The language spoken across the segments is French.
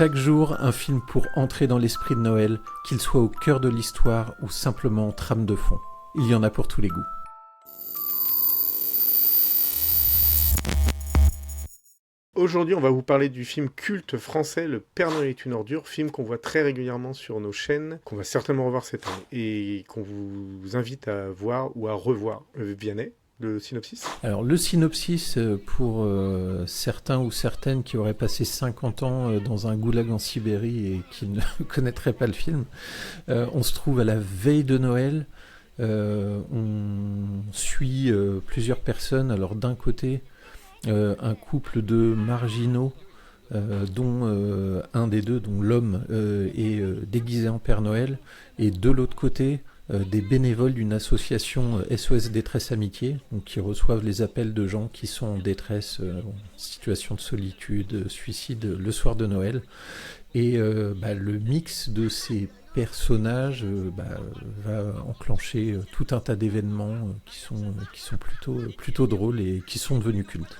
Chaque jour, un film pour entrer dans l'esprit de Noël, qu'il soit au cœur de l'histoire ou simplement en trame de fond. Il y en a pour tous les goûts. Aujourd'hui, on va vous parler du film culte français, Le Père Noël est une ordure, film qu'on voit très régulièrement sur nos chaînes, qu'on va certainement revoir cette année, et qu'on vous invite à voir ou à revoir. Vianney, le synopsis ? Alors le synopsis, pour certains ou certaines qui auraient passé 50 ans dans un goulag en Sibérie et qui ne connaîtraient pas le film, on se trouve à la veille de Noël. On suit plusieurs personnes. Alors d'un côté, un couple de marginaux, dont un des deux, dont l'homme est déguisé en Père Noël, et de l'autre côté, des bénévoles d'une association SOS Détresse Amitié, donc qui reçoivent les appels de gens qui sont en détresse, en situation de solitude, suicide, le soir de Noël. Et le mix de ces personnages va enclencher tout un tas d'événements qui sont plutôt drôles et qui sont devenus cultes.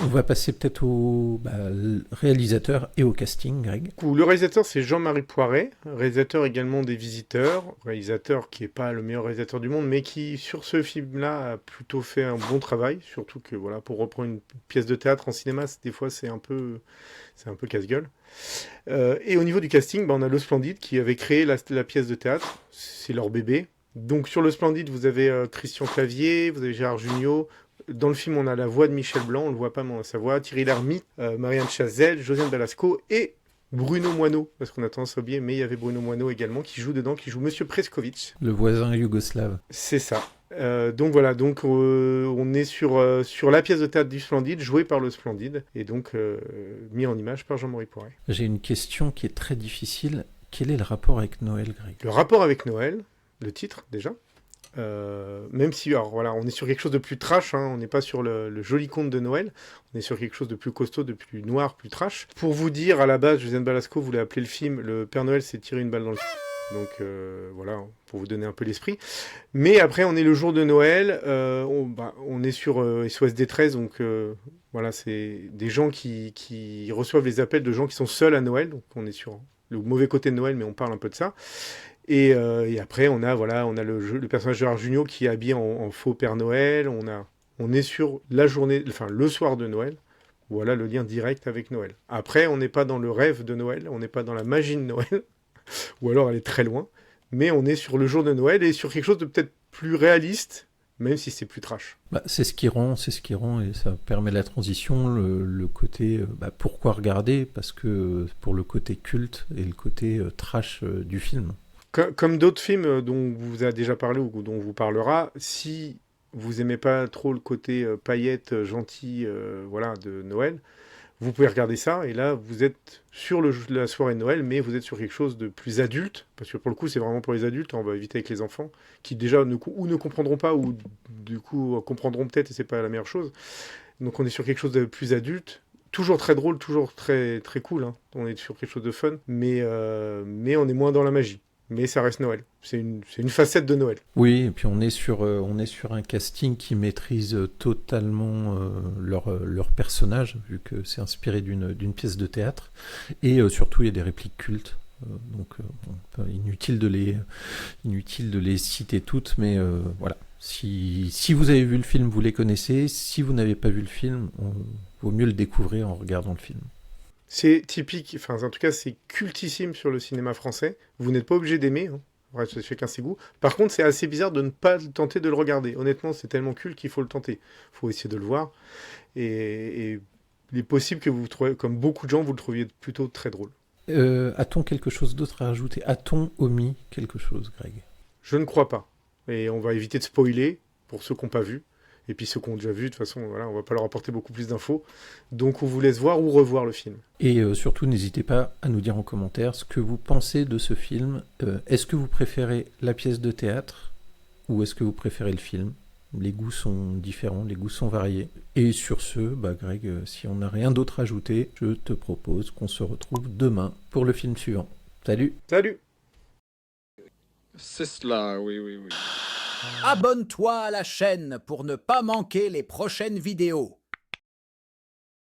On va passer peut-être au réalisateur et au casting, Greg. Le réalisateur, c'est Jean-Marie Poiret, réalisateur également des Visiteurs, réalisateur qui n'est pas le meilleur réalisateur du monde, mais qui, sur ce film-là, a plutôt fait un bon travail, surtout que, voilà, pour reprendre une pièce de théâtre en cinéma, des fois, c'est un peu casse-gueule. Et au niveau du casting, on a Le Splendide qui avait créé la pièce de théâtre, c'est leur bébé. Donc sur Le Splendide, vous avez Christian Clavier, vous avez Gérard Jugnot. Dans le film, on a la voix de Michel Blanc, on le voit pas, mais on a sa voix. Thierry Lhermitte, Marianne Chazelle, Josiane Balasco et Bruno Moineau, parce qu'on a tendance à oublier, mais il y avait Bruno Moineau également qui joue dedans, qui joue Monsieur Preskovic. Le voisin yougoslave. C'est ça. Donc voilà, on est sur la pièce de théâtre du Splendide, jouée par Le Splendide, et donc mis en image par Jean-Marie Poiret. J'ai une question qui est très difficile. Quel est le rapport avec Noël, Greg ? Le rapport avec Noël, le titre déjà. Même si, alors voilà, on est sur quelque chose de plus trash, on n'est pas sur le joli conte de Noël, on est sur quelque chose de plus costaud, de plus noir, plus trash. Pour vous dire, à la base, Josiane Balasco voulait appeler le film Le Père Noël s'est tiré une balle dans le donc voilà, pour vous donner un peu l'esprit. Mais après, on est le jour de Noël, on est sur SOS Détresse, donc voilà, c'est des gens qui reçoivent les appels de gens qui sont seuls à Noël, donc on est sur le mauvais côté de Noël, mais on parle un peu de ça. Et après, on a le personnage de Gérard Jugnot qui est habillé en faux Père Noël. On est sur la journée, enfin le soir de Noël. Voilà le lien direct avec Noël. Après, on n'est pas dans le rêve de Noël, on n'est pas dans la magie de Noël, ou alors elle est très loin. Mais on est sur le jour de Noël et sur quelque chose de peut-être plus réaliste, même si c'est plus trash. C'est ce qui rend, et ça permet la transition, le côté pourquoi regarder, parce que pour le côté culte et le côté trash du film. Comme d'autres films dont on vous a déjà parlé ou dont on vous parlera, si vous aimez pas trop le côté paillettes, gentil, voilà, de Noël, vous pouvez regarder ça, et là, vous êtes sur la soirée de Noël, mais vous êtes sur quelque chose de plus adulte, parce que pour le coup, c'est vraiment pour les adultes, on va éviter avec les enfants, qui déjà ne comprendront pas, ou du coup comprendront peut-être, et c'est pas la meilleure chose. Donc on est sur quelque chose de plus adulte, toujours très drôle, toujours très, très cool, on est sur quelque chose de fun, mais on est moins dans la magie. Mais ça reste Noël. C'est une facette de Noël. Oui, et puis on est sur un casting qui maîtrise totalement leur personnage, vu que c'est inspiré d'une pièce de théâtre. Et surtout, il y a des répliques cultes. Inutile de les citer toutes, mais voilà. Si vous avez vu le film, vous les connaissez. Si vous n'avez pas vu le film, vaut mieux le découvrir en regardant le film. C'est typique, enfin en tout cas c'est cultissime sur le cinéma français. Vous n'êtes pas obligé d'aimer, bref, chacun ses goûts. Par contre, c'est assez bizarre de ne pas tenter de le regarder. Honnêtement, c'est tellement culte qu'il faut le tenter. Il faut essayer de le voir. Et il est possible que vous trouvez, comme beaucoup de gens, vous le trouviez plutôt très drôle. A-t-on quelque chose d'autre à rajouter ? A-t-on omis quelque chose, Greg ? Je ne crois pas. Et on va éviter de spoiler pour ceux qui n'ont pas vu. Et puis ceux qui ont déjà vu, de toute façon, voilà, on va pas leur apporter beaucoup plus d'infos. Donc on vous laisse voir ou revoir le film. Et surtout, n'hésitez pas à nous dire en commentaire ce que vous pensez de ce film. Est-ce que vous préférez la pièce de théâtre ou est-ce que vous préférez le film ? Les goûts sont différents, les goûts sont variés. Et sur ce, Greg, si on n'a rien d'autre à ajouter, je te propose qu'on se retrouve demain pour le film suivant. Salut ! Salut ! C'est cela, oui. Abonne-toi à la chaîne pour ne pas manquer les prochaines vidéos.